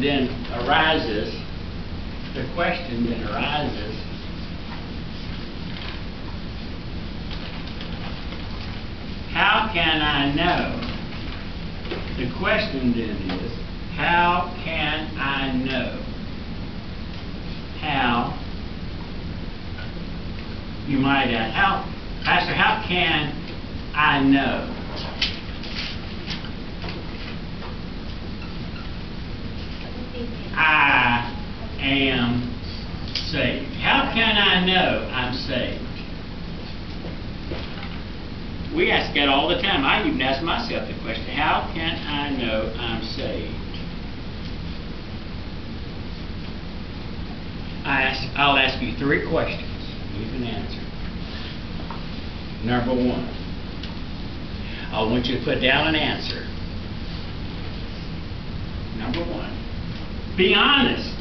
then arises, the question then arises, how can I know? The question then is, how can I know? How, you might ask, Pastor, how can I know? I am saved. How can I know I'm saved? We ask that all the time. I even ask myself the question, how can I know I'm saved? I'll ask you 3 questions. You can answer. Number 1, I want you to put down an answer. Number 1. Be honest.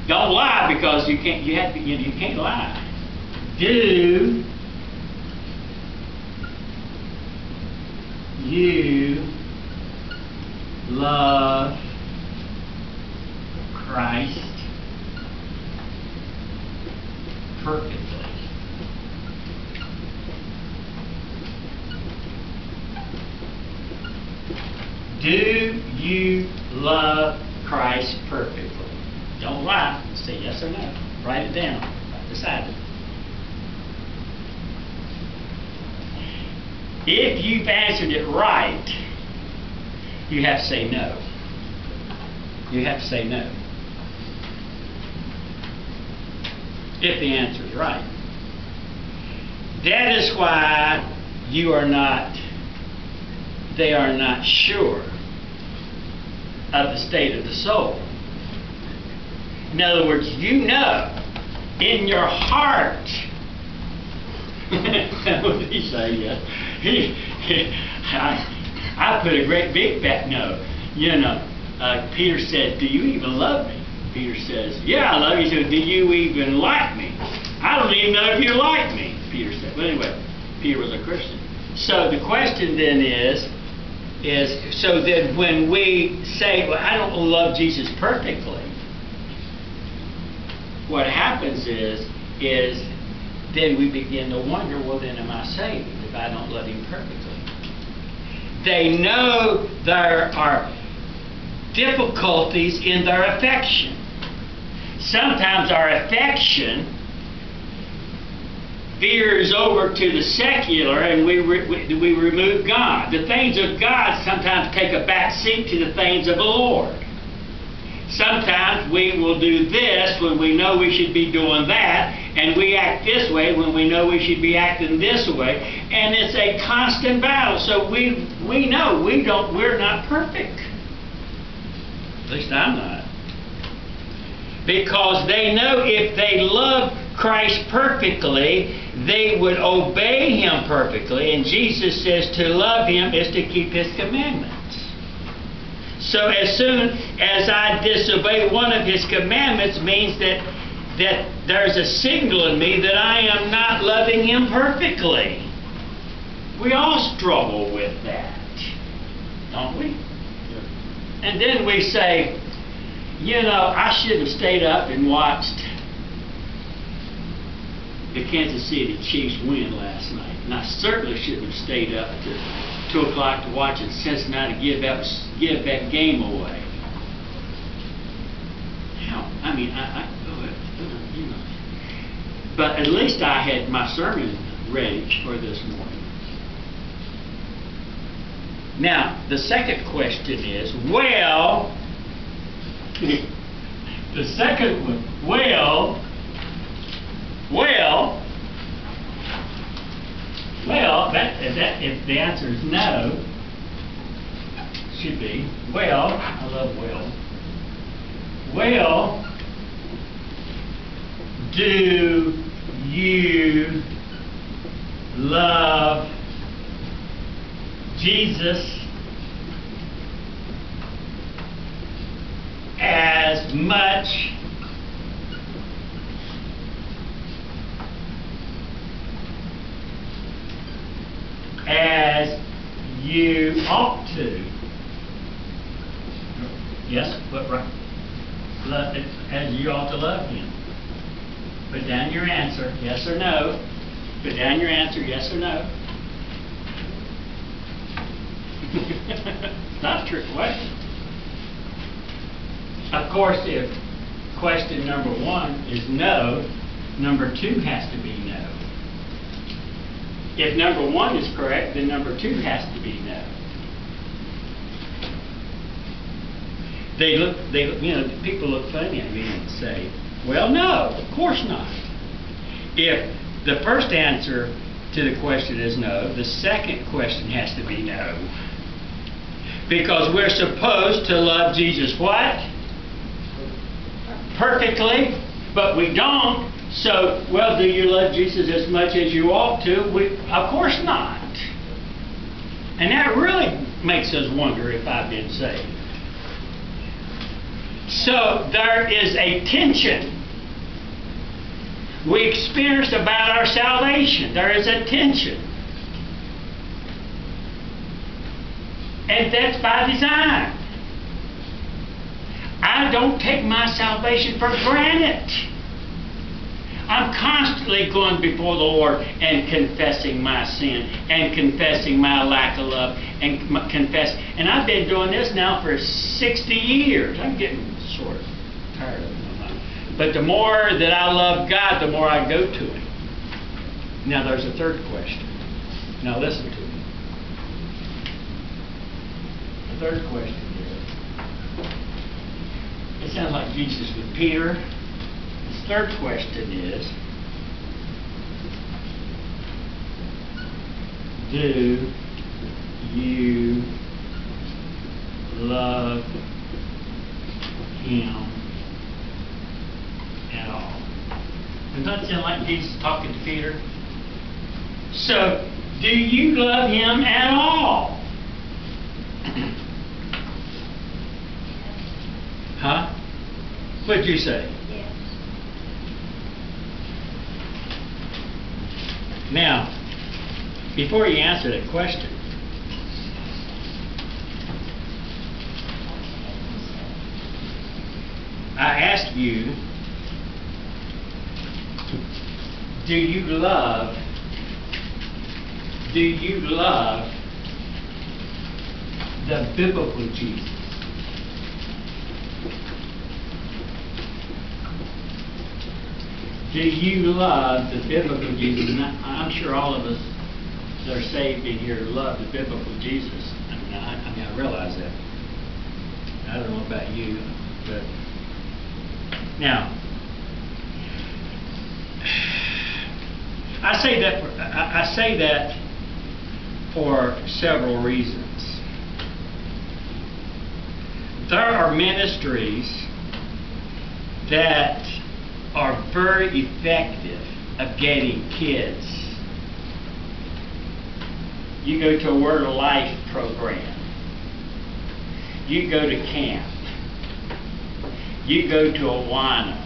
Don't lie, because you can't lie. Do you love Christ perfectly? Do you love Christ perfectly? Don't lie. Say yes or no. Write it down. Decide it. If you've answered it right, you have to say no. You have to say no. If the answer is right. That is why they are not sure of the state of the soul. In other words, you know in your heart. What did he say? Yes. I put a great big fat no. You know, Peter said, do you even love me? Peter says, yeah, I love you. He said, do you even like me? I don't even know if you like me, Peter said. But anyway, Peter was a Christian. So the question then is so that when we say, well, I don't love Jesus perfectly, what happens is then we begin to wonder, well, then am I saved if I don't love him perfectly? They know there are difficulties in their affection. Sometimes our affection veers over to the secular and we remove God. The things of God sometimes take a back seat to the things of the Lord. Sometimes we will do this when we know we should be doing that, and we act this way when we know we should be acting this way, and it's a constant battle. So we know we're not perfect. At least I'm not. Because they know if they love Christ perfectly, they would obey him perfectly, and Jesus says to love him is to keep his commandments. So as soon as I disobey one of his commandments means that there's a signal in me that I am not loving him perfectly. We all struggle with that, don't we? And then we say, you know, I should have stayed up and watched the Kansas City Chiefs win last night. And I certainly shouldn't have stayed up to 2 o'clock to watch Cincinnati give that game away. Hell, I mean, you know. But at least I had my sermon ready for this morning. Now, the second question is, well, the second one, well, that if the answer is no, should be, well, I love well. Well, do you love Jesus as much as you ought to? Yes, but right. Love it as you ought to love him. Put down your answer, yes or no. Put down your answer, yes or no. It's not a trick question. Of course, if question number 1 is no, number 2 has to be no. If number 1 is correct, then number 2 has to be no. People look funny at me and say, well, no, of course not. If the first answer to the question is no, the second question has to be no. Because we're supposed to love Jesus what? Perfectly, but we don't. So, well, do you love Jesus as much as you ought to? Of course not. And that really makes us wonder if I've been saved. So, there is a tension we experienced about our salvation. There is a tension. And that's by design. I don't take my salvation for granted. I'm constantly going before the Lord and confessing my sin and confessing my lack of love and and I've been doing this now for 60 years. I'm getting sort of tired of it. But the more that I love God, the more I go to Him. Now there's a third question. Now listen to me. The third question is, it sounds like Jesus with Peter. The third question is, do you love Him at all? Does that sound like Jesus talking to Peter? So, do you love Him at all? Huh? What did you say? Yes. Now, before you answer that question, I ask you, do you love the biblical Jesus? Do you love the biblical Jesus? And I'm sure all of us that are saved in here love the biblical Jesus. I realize that. I don't know about you, but now I say that for several reasons. There are ministries that are very effective of getting kids. You go to a Word of Life program. You go to camp. You go to Awana.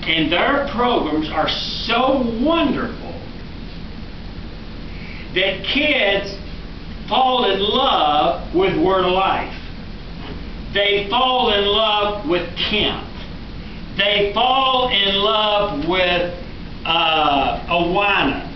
And their programs are so wonderful that kids fall in love with Word of Life. They fall in love with camp. They fall in love with Awana.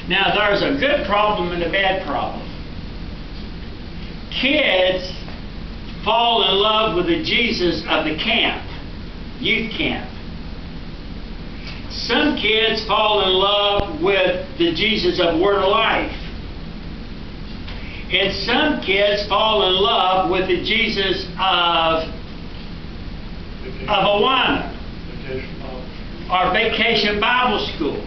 Now, there's a good problem and a bad problem. Kids fall in love with the Jesus of the camp, youth camp. Some kids fall in love with the Jesus of Word of Life. And some kids fall in love with the Jesus of Awana, or Vacation Bible School.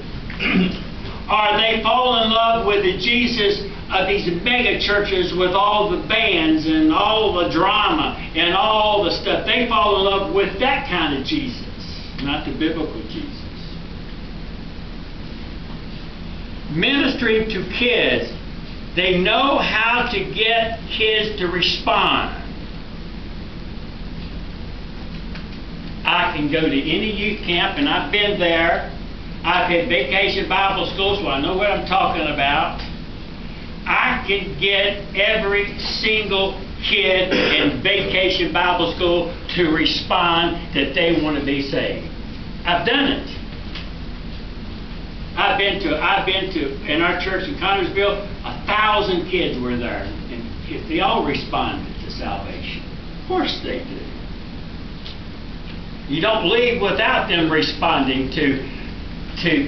Or they fall in love with the Jesus of these mega churches with all the bands and all the drama and all the stuff. They fall in love with that kind of Jesus, not the biblical Jesus. Ministering to kids, they know how to get kids to respond. I can go to any youth camp, and I've been there. I've had Vacation Bible School, so I know what I'm talking about. I can get every single kid in Vacation Bible School to respond that they want to be saved. I've done it. I've been to, in our church in Connersville, 1,000 kids were there, and if they all responded to salvation. Of course they do. You don't leave without them responding to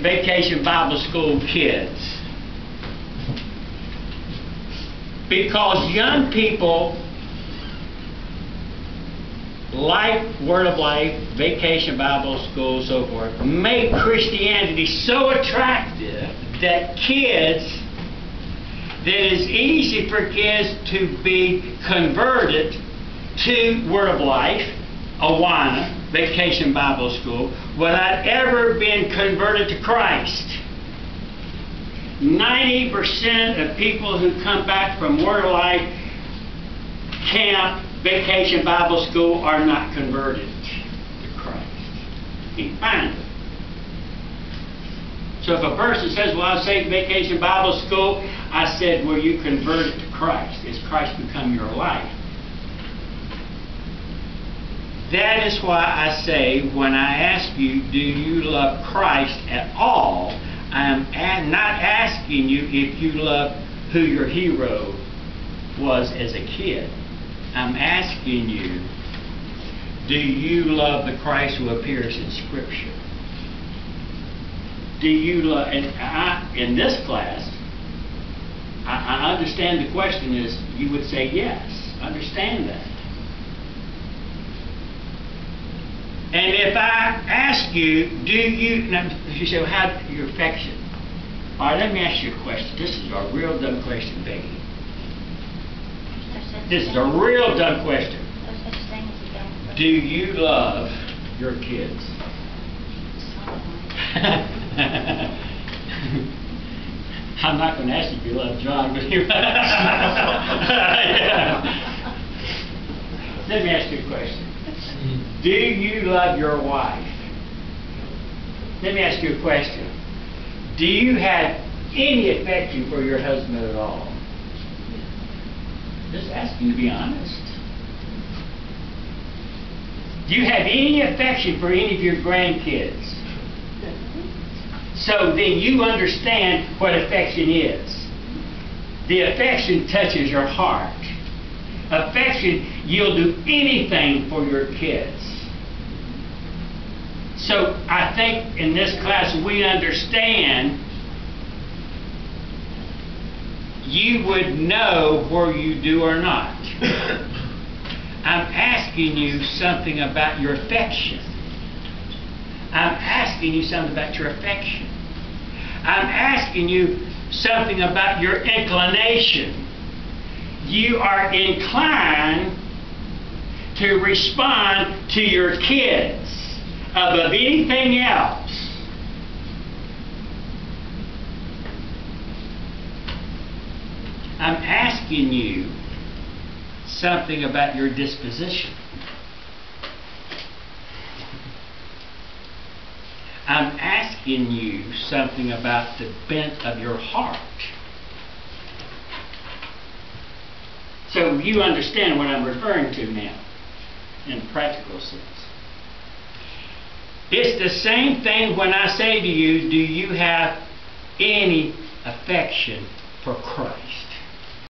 Vacation Bible School kids. Because young people like Word of Life, Vacation Bible School, so forth, make Christianity so attractive that it is easy for kids to be converted to Word of Life, Awana, Vacation Bible School, without ever being converted to Christ. 90% of people who come back from Word of Life camp, Vacation Bible School, are not converted to Christ. You can find them. So if a person says, well, I saved Vacation Bible School, I said, well, you converted to Christ. Has Christ become your life? That is why I say, when I ask you, do you love Christ at all, I'm not asking you if you love who your hero was as a kid. I'm asking you, do you love the Christ who appears in Scripture? Do you love, and in this class, I understand the question is, you would say yes. I understand that. And if I ask you, do you, now you say, well, how do your affection? All right, let me ask you a question. This is a real dumb question, Becky. This is a real dumb question. Do you love your kids? I'm not going to ask you if you love John, but you Let me ask you a question. Do you love your wife? Let me ask you a question. Do you have any affection for your husband at all? Just asking you to be honest. Do you have any affection for any of your grandkids? So then you understand what affection is. The affection touches your heart. Affection, you'll do anything for your kids. So I think in this class we understand you would know where you do or not. I'm asking you something about your affection. I'm asking you something about your affection. I'm asking you something about your inclination. You are inclined to respond to your kids above anything else. I'm asking you something about your disposition. I'm asking you something about the bent of your heart. So you understand what I'm referring to now, in a practical sense. It's the same thing when I say to you, do you have any affection for Christ?